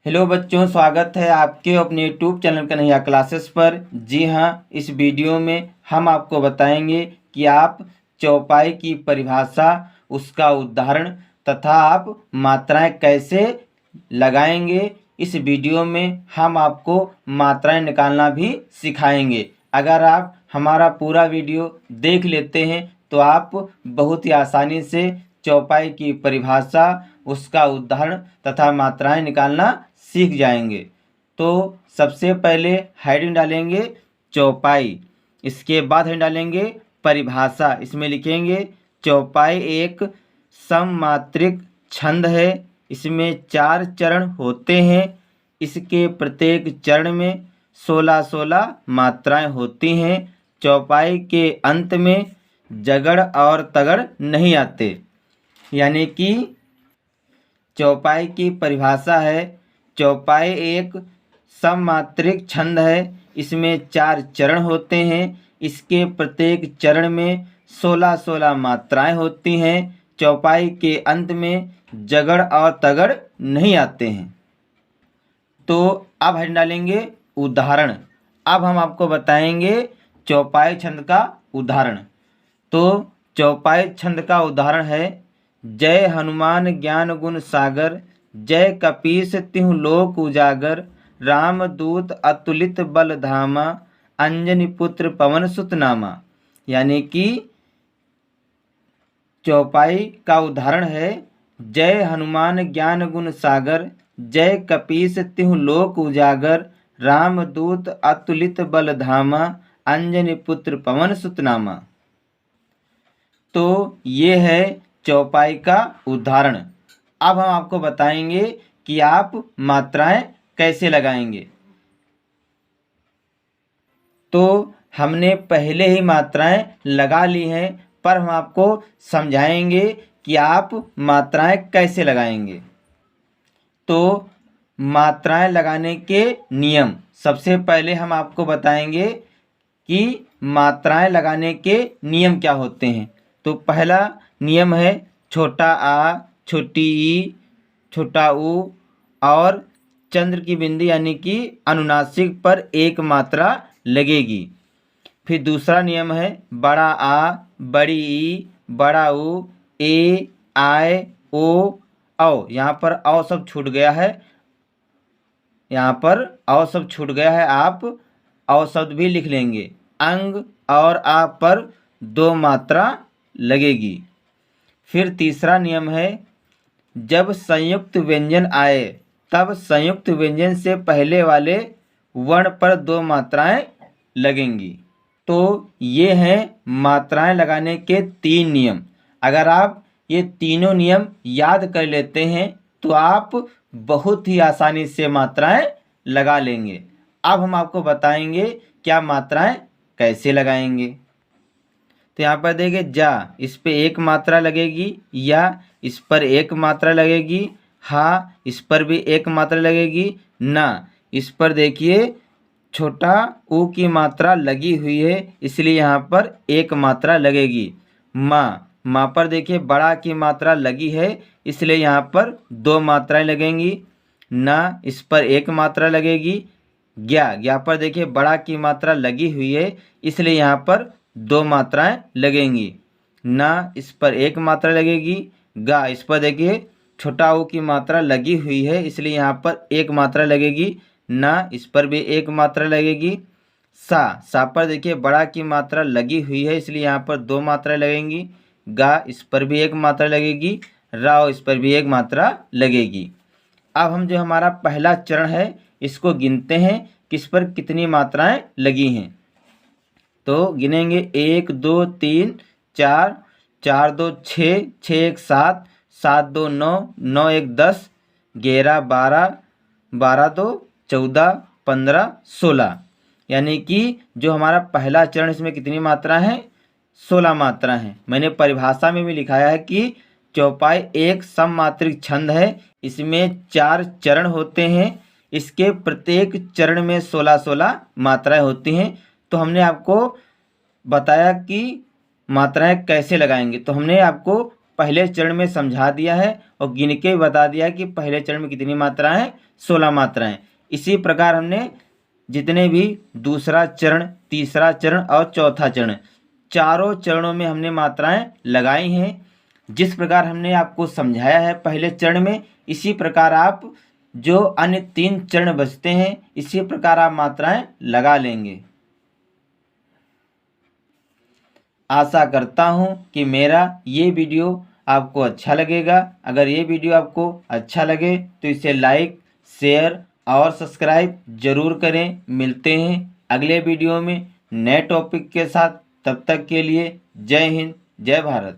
Hello बच्चों, स्वागत है आपके अपने यूट्यूब चैनल कन्हैया क्लासेस पर। जी हाँ, इस वीडियो में हम आपको बताएंगे कि आप चौपाई की परिभाषा, उसका उदाहरण तथा आप मात्राएं कैसे लगाएंगे। इस वीडियो में हम आपको मात्राएं निकालना भी सिखाएंगे। अगर आप हमारा पूरा वीडियो देख लेते हैं तो आप बहुत ही आसानी से चौपाई की परिभाषा, उसका उदाहरण तथा मात्राएं निकालना सीख जाएंगे। तो सबसे पहले हेडिंग डालेंगे चौपाई, इसके बाद हेडिंग डालेंगे परिभाषा। इसमें लिखेंगे चौपाई एक सममात्रिक छंद है। इसमें 4 चरण होते हैं। इसके प्रत्येक चरण में 16-16 मात्राएं होती हैं। चौपाई के अंत में जगड़ और तगड़ नहीं आते। यानी कि चौपाई की परिभाषा है, चौपाई एक सममात्रिक छंद है। इसमें 4 चरण होते हैं। इसके प्रत्येक चरण में 16-16 मात्राएं होती हैं। चौपाई के अंत में जगड़ और तगड़ नहीं आते हैं। तो अब हम डालेंगे उदाहरण। अब हम आपको बताएंगे चौपाई छंद का उदाहरण। तो चौपाई छंद का उदाहरण है, जय हनुमान ज्ञान गुण सागर, जय कपीस तिहु लोक उजागर, रामदूत अतुलित बल धामा, अंजनी पुत्र पवन सुत नामा। यानी कि चौपाई का उदाहरण है, जय हनुमान ज्ञान गुण सागर, जय कपीस तिहु लोक उजागर, रामदूत अतुलित बल धामा, अंजनी पुत्र पवन सुत नामा। तो ये है चौपाई का उदाहरण। अब हम आपको बताएंगे कि आप मात्राएं कैसे लगाएंगे। तो हमने पहले ही मात्राएं लगा ली हैं, पर हम आपको समझाएंगे कि आप मात्राएं कैसे लगाएंगे। तो मात्राएं लगाने के नियम, सबसे पहले हम आपको बताएंगे कि मात्राएं लगाने के नियम क्या होते हैं। तो पहला नियम है छोटा आ, छोटी ई, छोटा ऊ और चंद्र की बिंदी यानी कि अनुनासिक पर एक मात्रा लगेगी। फिर दूसरा नियम है बड़ा आ, बड़ी ई, बड़ा ऊ, ए, आय, ओ, औ। यहाँ पर औ सब छूट गया है, यहाँ पर औ सब छूट गया है। आप औ शब्द भी लिख लेंगे। अंग और आ पर 2 मात्रा लगेगी। फिर तीसरा नियम है, जब संयुक्त व्यंजन आए तब संयुक्त व्यंजन से पहले वाले वर्ण पर 2 मात्राएं लगेंगी। तो ये हैं मात्राएं लगाने के 3 नियम। अगर आप ये तीनों नियम याद कर लेते हैं तो आप बहुत ही आसानी से मात्राएं लगा लेंगे। अब हम आपको बताएंगे क्या मात्राएं कैसे लगाएंगे। तो यहाँ पर देखिए जा, इस पे 1 मात्रा लगेगी, या इस पर 1 मात्रा लगेगी, हा इस पर भी 1 मात्रा लगेगी, ना इस पर देखिए छोटा ऊ की मात्रा लगी हुई है इसलिए यहाँ पर 1 मात्रा लगेगी। माँ पर देखिए बड़ा की मात्रा लगी है इसलिए यहाँ पर 2 मात्राएं लगेंगी। ना इस पर 1 मात्रा लगेगी। ज्ञा पर देखिए बड़ा की मात्रा लगी हुई है इसलिए यहाँ पर 2 मात्राएं लगेंगी। ना इस पर 1 मात्रा लगेगी। गा इस पर देखिए छोटा ऊ की मात्रा लगी हुई है इसलिए यहाँ पर 1 मात्रा लगेगी। ना इस पर भी 1 मात्रा लगेगी। सा पर देखिए बड़ा की मात्रा लगी हुई है इसलिए यहाँ पर 2 मात्रा लगेंगी। गा इस पर भी 1 मात्रा लगेगी। राव इस पर भी 1 मात्रा लगेगी। अब हम जो हमारा पहला चरण है इसको गिनते हैं किस पर कितनी मात्राएं लगी हैं। तो गिनेंगे 1 2 3 4, 4 2 6, 6 1 7, 7 2 9, 9 1 10, 11 12, 12 2 14, 15 16। यानी कि जो हमारा पहला चरण इसमें कितनी मात्रा है, 16 मात्रा है। मैंने परिभाषा में भी लिखाया है कि चौपाई एक सममात्रिक छंद है। इसमें 4 चरण होते हैं। इसके प्रत्येक चरण में 16-16 मात्राएं होती हैं। तो हमने आपको बताया कि मात्राएं कैसे लगाएंगे। तो हमने आपको पहले चरण में समझा दिया है और गिन के बता दिया है कि पहले चरण में कितनी मात्राएं हैं, 16 मात्राएं। इसी प्रकार हमने जितने भी दूसरा चरण, तीसरा चरण और चौथा चरण, चारों चरणों में हमने मात्राएं लगाई हैं। जिस प्रकार हमने आपको समझाया है पहले चरण में, इसी प्रकार आप जो अन्य 3 चरण बचते हैं इसी प्रकार आप मात्राएं लगा लेंगे। आशा करता हूं कि मेरा ये वीडियो आपको अच्छा लगेगा। अगर ये वीडियो आपको अच्छा लगे तो इसे लाइक, शेयर और सब्सक्राइब जरूर करें। मिलते हैं अगले वीडियो में नए टॉपिक के साथ। तब तक के लिए जय हिंद, जय भारत।